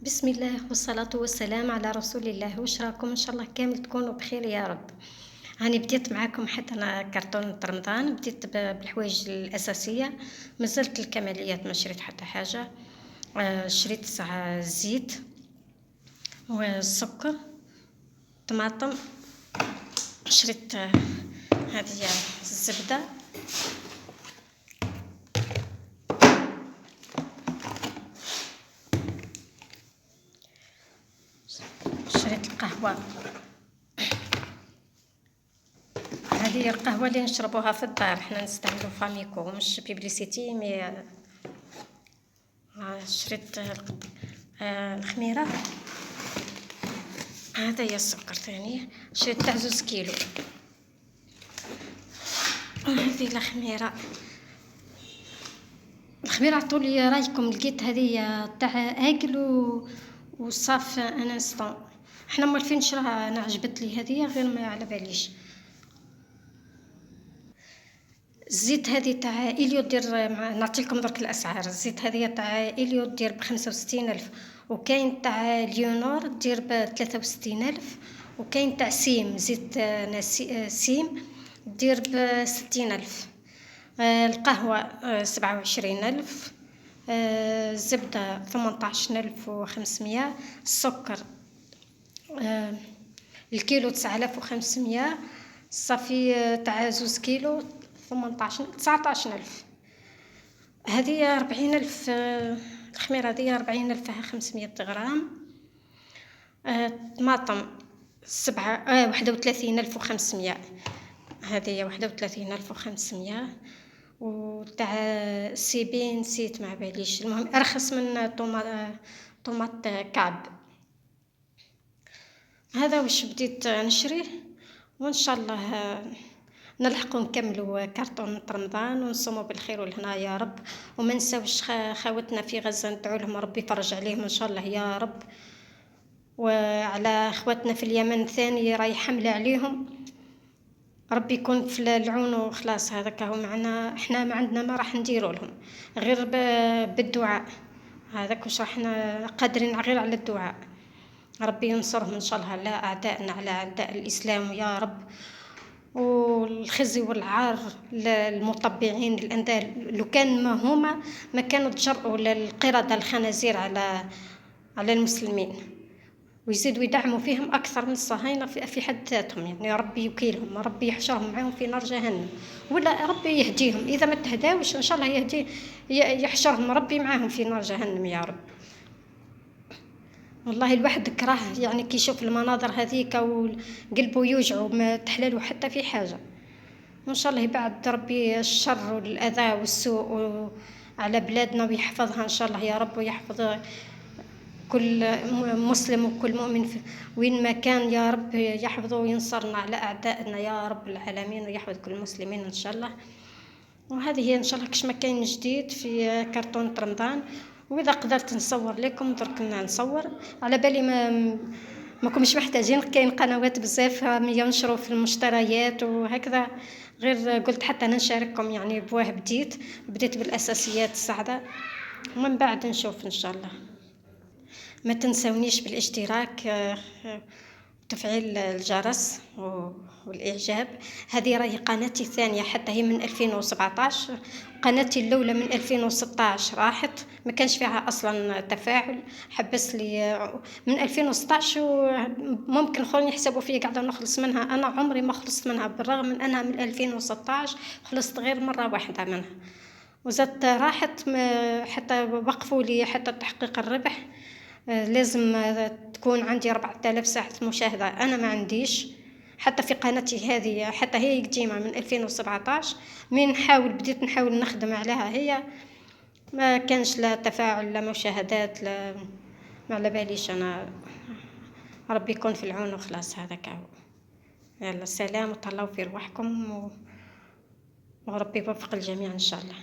بسم الله والصلاة والسلام على رسول الله. واش راكم؟ ان شاء الله كامل تكونوا بخير يا رب. هاني بديت معاكم حتى انا كرتون رمضان، بديت بالحوايج الاساسيه. مازلت الكماليات ما شريت حتى حاجه. شريت ساعه الزيت والسكر، طماطم. شريت هذه الزبده. شريت القهوه، هذه هي القهوه اللي نشربوها في الدار، حنا نستعملوا فاميكو مش بيبليسيتي مي. شريت الخميره. هذا هي السكر ثاني، شريت تاع 2 كيلو. وهذه الخميره عطولي رايكم، لقيت هذه تاع اكل وصاف ان انستون. احنا موالفين نشراها، انا عجبت لي هذه غير ما على باليش. الزيت هذه تاع إليو دير نعطيكم درك الاسعار. الزيت هذه تاع إليو دير ب65,000، وكاين تاع ليونور دير ب63,000، وكاين تاع سيم زيت سيم دير ب60,000. القهوة 27,000. الزبدة 18,500. السكر الكيلو 9,500. الصافي تاع 2 كيلو 19,000. هذه 40,000. الخميرة هذه 40,000، فيها 500 غرام. طماطم 31,500. هذه 31,500. وتاع سيبين نسيت ما باليش، المهم ارخص من طوماط كعب. هذا واش بديت نشريه، وان شاء الله نلحقوا نكملوا كرتون رمضان ونصوموا بالخير والهنا يا رب. وما نساوش خاوتنا في غزة، ندعو لهم ربي يفرج عليهم ان شاء الله يا رب. وعلى اخواتنا في اليمن ثاني راهي حملة عليهم، ربي يكون في العون وخلاص. هذاك هو معنا، احنا ما عندنا ما راح نديروا لهم غير بالدعاء. هذاك واش راحنا قادرين غير على الدعاء. ربي ينصرهم ان شاء الله على اعدائنا، على اعداء الاسلام يا رب. والخزي والعار للمطبعين الاندال، لو كان ما هما ما كانوا تجرؤوا للقردة الخنازير على المسلمين، ويزيدوا يدعموا فيهم اكثر من الصهاينه في حد ذاتهم. يعني ربي يكيلهم، ربي يحشرهم معاهم في نار جهنم، ولا ربي يهديهم اذا ما تهداوش ان شاء الله يهدي يحشرهم ربي معاهم في نار جهنم يا رب. والله الواحد كراه يعني كي يشوف المناظر هذيك وقلبه يوجع وما تحلله حتى في حاجه. وان شاء الله يبعد ربي الشر والاذى والسوء على بلادنا ويحفظها ان شاء الله يا رب، ويحفظ كل مسلم وكل مؤمن وين ما كان يا رب، يحفظه وينصرنا على اعدائنا يا رب العالمين، ويحفظ كل المسلمين ان شاء الله. وهذه هي ان شاء الله كش ما كاين جديد في كرتون رمضان. واذا قدرت نصور لكم درك نصور، على بالي ما كنتش محتاجين، كاين قنوات بزاف ينشروا في المشتريات وهكذا، غير قلت حتى نشارككم يعني بواه بديت بالاساسيات الصعبه، ومن بعد نشوف ان شاء الله. ما تنسونيش بالاشتراك وتفعيل الجرس والإعجاب. هذه راهي قناتي الثانية، حتى هي من 2017. قناتي الأولى من 2016 راحت، ما كانش فيها أصلا تفاعل، حبس لي من 2016. وممكن خلوني يحسبوا فيه قاعدة نخلص منها، أنا عمري ما خلصت منها، بالرغم من أنها من 2016 خلصت غير مرة واحدة منها. وزدت راحت حتى وقفوا لي حتى تحقيق الربح. لازم تكون عندي 4000 ساعة مشاهدة، أنا ما عنديش. حتى في قناتي هذه حتى هي قديمة من 2017، بديت نحاول نخدم عليها، هي ما كانش لا تفاعل لا مشاهدات لا، ما على باليش أنا. ربي يكون في العون وخلاص. هذاك هو. يلا سلام وتهلاو في روحكم وربي يوفق الجميع إن شاء الله.